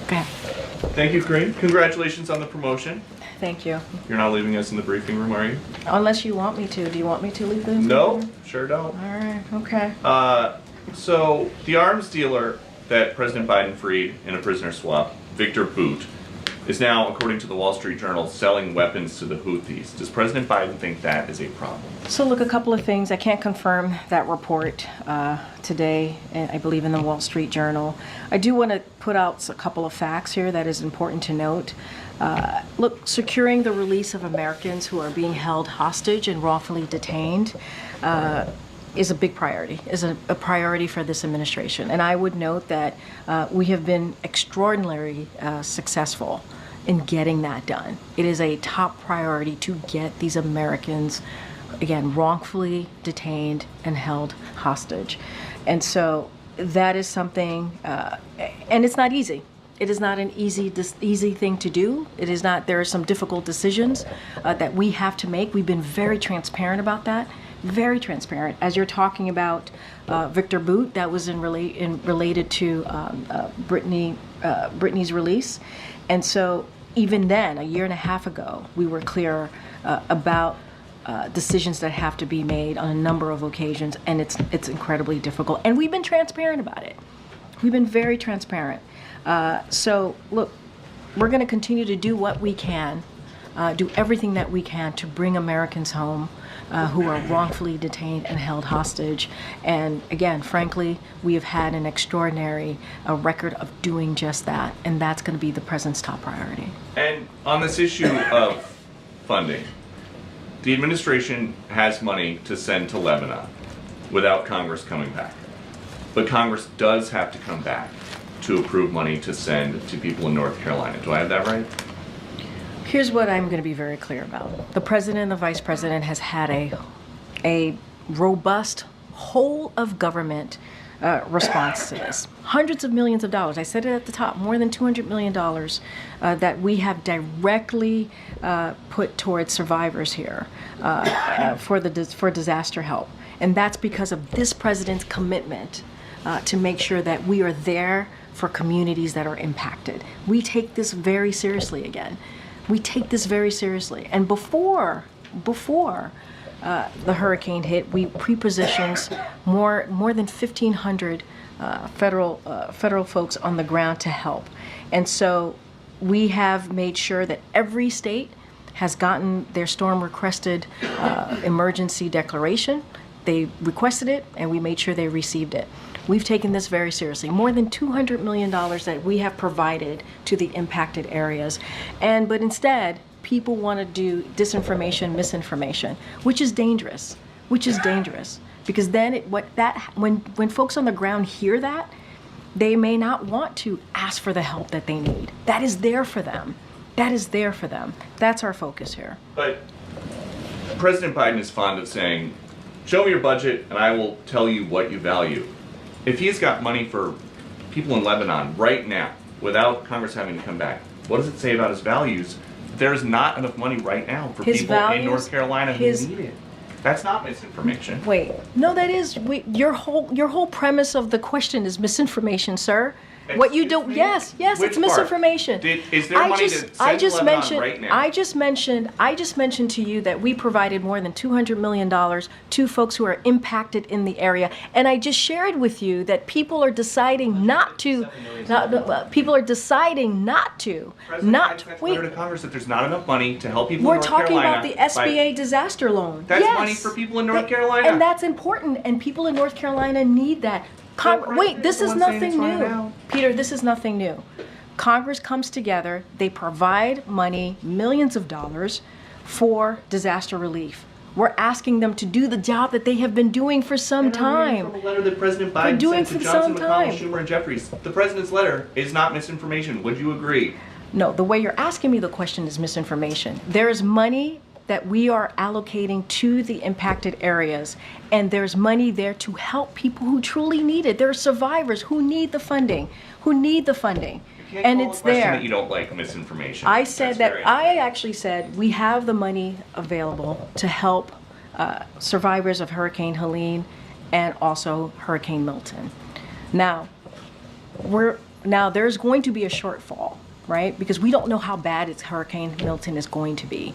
Okay. Thank you, Corinne. Congratulations on the promotion. Thank you. You're not leaving us in the briefing room, are you? Unless you want me to. Do you want me to leave the No, sure don't. All right. Okay. So the arms dealer that President Biden freed in a prisoner swap, Victor Bout, is now, according to the Wall Street Journal, selling weapons to the Houthis. Does President Biden think that is a problem? So look, a couple of things. I can't confirm that report today, I believe in the Wall Street Journal. I do want to put out a couple of facts here that is important to note. Look, securing the release of Americans who are being held hostage and wrongfully detained is a big priority, is a priority for this administration. And I would note that we have been extraordinarily successful in getting that done. It is a top priority to get these Americans, again, wrongfully detained and held hostage. And so that is something, and it's not easy. It is not an easy thing to do. It is not. There are some difficult decisions that we have to make. We've been very transparent about that. Very transparent. As you're talking about Victor Bout, that was related to Brittany's release, and so even then, a year and a half ago, we were clear about decisions that have to be made on a number of occasions, and it's incredibly difficult. And we've been transparent about it. We've been very transparent. So look, we're going to continue to do what we can, do everything that we can to bring Americans home who are wrongfully detained and held hostage. And again, frankly, we have had an extraordinary record of doing just that, and that's going to be the president's top priority. And on this issue of funding, the administration has money to send to Lebanon without Congress coming back. But Congress does have to come back to approve money to send to people in North Carolina. Do I have that right? Here's what I'm going to be very clear about. The president and the vice president has had a robust whole of government response to this. Hundreds of millions of dollars. I said it at the top, more than $200 million that we have directly put towards survivors here for disaster help. And that's because of this president's commitment to make sure that we are there for communities that are impacted. We take this very seriously again. We take this very seriously. And before the hurricane hit, we pre-positioned more than 1,500 federal folks on the ground to help. And so we have made sure that every state has gotten their storm requested emergency declaration. They requested it, and we made sure they received it. We've taken this very seriously. More than $200 million that we have provided to the impacted areas. But instead, people want to do disinformation, misinformation, which is dangerous. Because then when folks on the ground hear that, they may not want to ask for the help that they need. That is there for them. That's our focus here. But President Biden is fond of saying, show me your budget and I will tell you what you value. If he's got money for people in Lebanon right now, without Congress having to come back, what does it say about his values? There's not enough money right now for people in North Carolina who need it. That's not misinformation. Wait, no, that is your whole premise of the question is misinformation, sir. What you do? Yes, it's misinformation. Is there money to send to Lebanon right now? I just mentioned to you that we provided more than $200 million to folks who are impacted in the area, and I just shared with you that people are deciding not to. People are deciding not to. Letter to Congress that there's not enough money to help people We're in North talking Carolina. about the SBA disaster loan. That's yes. money for people in North Carolina. And that's important, and people in North Carolina need that. Wait, this is nothing new. Peter, this is nothing new. Congress comes together, they provide money, millions of dollars, for disaster relief. We're asking them to do the job that they have been doing for some time. From a letter that President Biden sent to Johnson, McConnell, Schumer, and Jeffries. The president's letter is not misinformation. Would you agree? No, the way you're asking me the question is misinformation. There is money that we are allocating to the impacted areas, and there's money there to help people who truly need it. There are survivors who need the funding, and it's there. That you don't like misinformation. I actually said we have the money available to help survivors of Hurricane Helene and also Hurricane Milton. Now, Now, there's going to be a shortfall, right? Because we don't know how bad Hurricane Milton is going to be.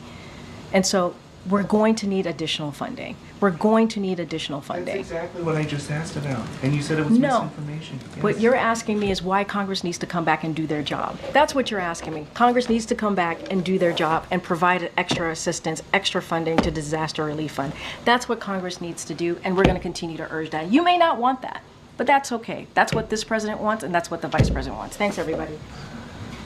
And so we're going to need additional funding. We're going to need additional That's funding. exactly what I just asked about. And you said it was No. misinformation. What Yes. you're asking me is why Congress needs to come back and do their job. That's what you're asking me. Congress needs to come back and do their job and provide extra assistance, extra funding to disaster relief fund. That's what Congress needs to do, and we're going to continue to urge that. You may not want that, but that's okay. That's what this president wants, and that's what the vice president wants. Thanks, everybody.